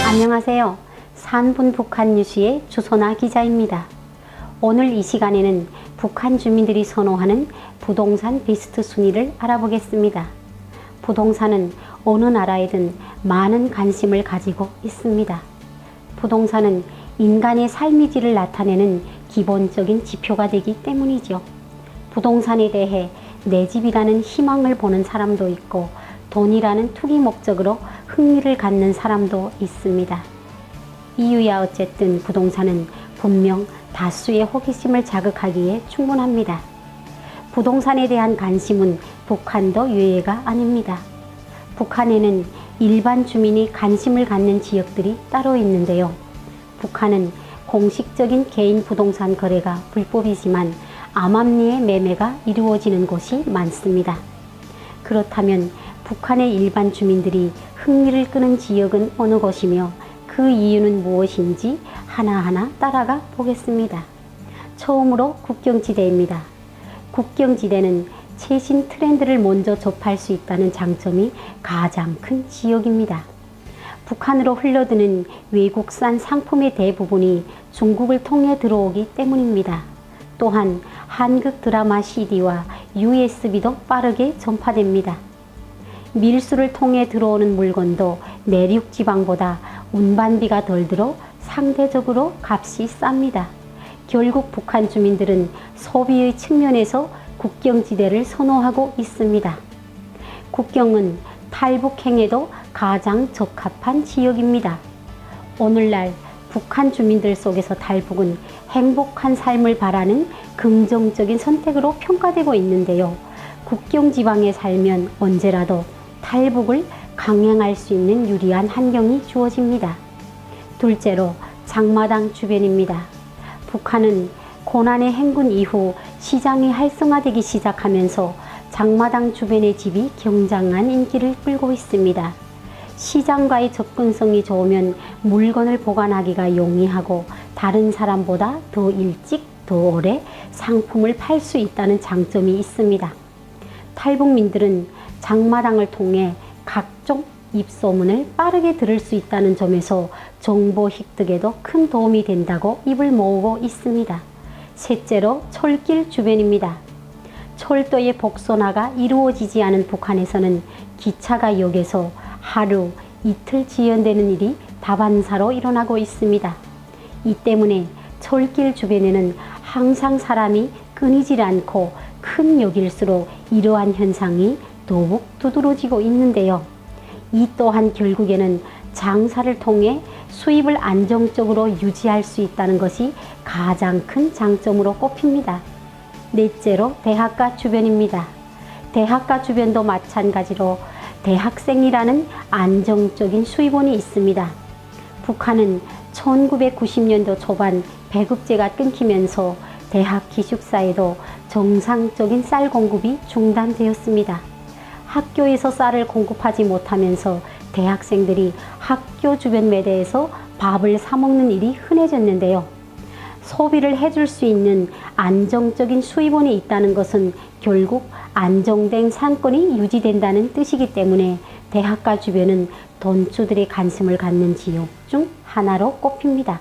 안녕하세요. 산분 북한 뉴스의 주소나 기자입니다. 오늘 이 시간에는 북한 주민들이 선호하는 부동산 베스트 순위를 알아보겠습니다. 부동산은 어느 나라에든 많은 관심을 가지고 있습니다. 부동산은 인간의 삶의 질을 나타내는 기본적인 지표가 되기 때문이죠. 부동산에 대해 내 집이라는 희망을 보는 사람도 있고 돈이라는 투기 목적으로 흥미를 갖는 사람도 있습니다. 이유야 어쨌든 부동산은 분명 다수의 호기심을 자극하기에 충분합니다. 부동산에 대한 관심은 북한도 예외가 아닙니다. 북한에는 일반 주민이 관심을 갖는 지역들이 따로 있는데요. 북한은 공식적인 개인 부동산 거래가 불법이지만 암암리의 매매가 이루어지는 곳이 많습니다. 그렇다면 북한의 일반 주민들이 흥미를 끄는 지역은 어느 곳이며 그 이유는 무엇인지 하나하나 따라가 보겠습니다. 처음으로 국경지대입니다. 국경지대는 최신 트렌드를 먼저 접할 수 있다는 장점이 가장 큰 지역입니다. 북한으로 흘러드는 외국산 상품의 대부분이 중국을 통해 들어오기 때문입니다. 또한 한국 드라마 CD와 USB도 빠르게 전파됩니다. 밀수를 통해 들어오는 물건도 내륙 지방보다 운반비가 덜 들어 상대적으로 값이 쌉니다. 결국 북한 주민들은 소비의 측면에서 국경지대를 선호하고 있습니다. 국경은 탈북행에도 가장 적합한 지역입니다. 오늘날 북한 주민들 속에서 탈북은 행복한 삶을 바라는 긍정적인 선택으로 평가되고 있는데요. 국경지방에 살면 언제라도 탈북을 강행할 수 있는 유리한 환경이 주어집니다. 둘째로 장마당 주변입니다. 북한은 고난의 행군 이후 시장이 활성화되기 시작하면서 장마당 주변의 집이 굉장한 인기를 끌고 있습니다. 시장과의 접근성이 좋으면 물건을 보관하기가 용이하고 다른 사람보다 더 일찍 더 오래 상품을 팔 수 있다는 장점이 있습니다. 탈북민들은 장마당을 통해 각종 입소문을 빠르게 들을 수 있다는 점에서 정보 획득에도 큰 도움이 된다고 입을 모으고 있습니다. 셋째로 철길 주변입니다. 철도의 복선화가 이루어지지 않은 북한에서는 기차가 역에서 하루, 이틀 지연되는 일이 다반사로 일어나고 있습니다. 이 때문에 철길 주변에는 항상 사람이 끊이질 않고 큰 역일수록 이러한 현상이 더욱 두드러지고 있는데요. 이 또한 결국에는 장사를 통해 수입을 안정적으로 유지할 수 있다는 것이 가장 큰 장점으로 꼽힙니다. 넷째로 대학가 주변입니다. 대학가 주변도 마찬가지로 대학생이라는 안정적인 수입원이 있습니다. 북한은 1990년도 초반 배급제가 끊기면서 대학 기숙사에도 정상적인 쌀 공급이 중단되었습니다. 학교에서 쌀을 공급하지 못하면서 대학생들이 학교 주변 매대에서 밥을 사 먹는 일이 흔해졌는데요. 소비를 해줄 수 있는 안정적인 수입원이 있다는 것은 결국 안정된 상권이 유지된다는 뜻이기 때문에 대학가 주변은 돈주들의 관심을 갖는 지역 중 하나로 꼽힙니다.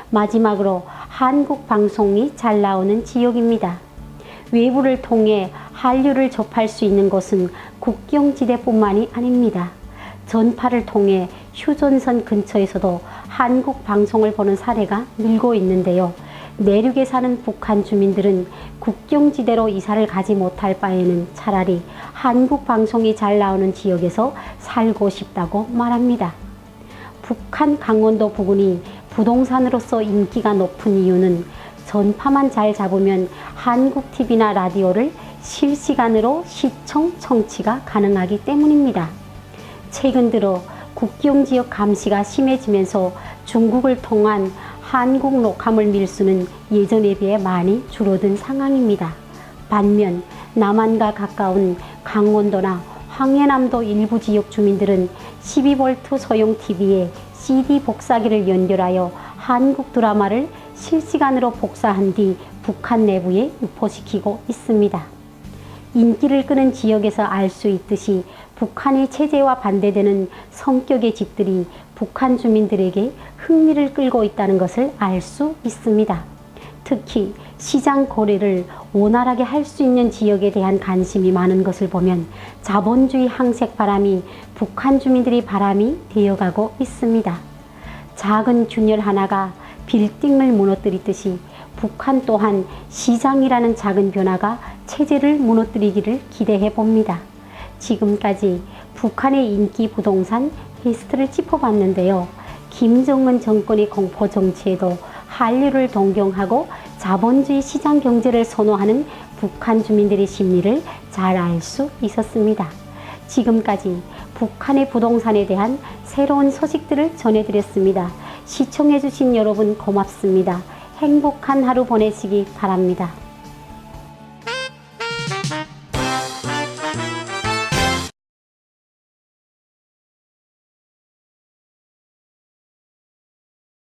마지막으로 한국 방송이 잘 나오는 지역입니다. 외부를 통해 한류를 접할 수 있는 곳은 국경지대뿐만이 아닙니다. 전파를 통해 휴전선 근처에서도 한국 방송을 보는 사례가 늘고 있는데요. 내륙에 사는 북한 주민들은 국경지대로 이사를 가지 못할 바에는 차라리 한국 방송이 잘 나오는 지역에서 살고 싶다고 말합니다. 북한 강원도 부근이 부동산으로서 인기가 높은 이유는 전파만 잘 잡으면 한국 TV나 라디오를 실시간으로 시청, 청취가 가능하기 때문입니다. 최근 들어 국경지역 감시가 심해지면서 중국을 통한 한국 녹화물 밀수는 예전에 비해 많이 줄어든 상황입니다. 반면 남한과 가까운 강원도나 황해남도 일부 지역 주민들은 12V 소형 TV에 CD 복사기를 연결하여 한국 드라마를 실시간으로 복사한 뒤 북한 내부에 유포시키고 있습니다. 인기를 끄는 지역에서 알 수 있듯이 북한의 체제와 반대되는 성격의 집들이 북한 주민들에게 흥미를 끌고 있다는 것을 알 수 있습니다. 특히 시장 거래를 원활하게 할 수 있는 지역에 대한 관심이 많은 것을 보면 자본주의 항색 바람이 북한 주민들의 바람이 되어가고 있습니다. 작은 균열 하나가 빌딩을 무너뜨리듯이 북한 또한 시장이라는 작은 변화가 체제를 무너뜨리기를 기대해 봅니다. 지금까지 북한의 인기 부동산 리스트를 짚어봤는데요. 김정은 정권의 공포 정치에도 한류를 동경하고 자본주의 시장 경제를 선호하는 북한 주민들의 심리를 잘 알 수 있었습니다. 지금까지 북한의 부동산에 대한 새로운 소식들을 전해드렸습니다. 시청해주신 여러분 고맙습니다. 행복한 하루 보내시기 바랍니다.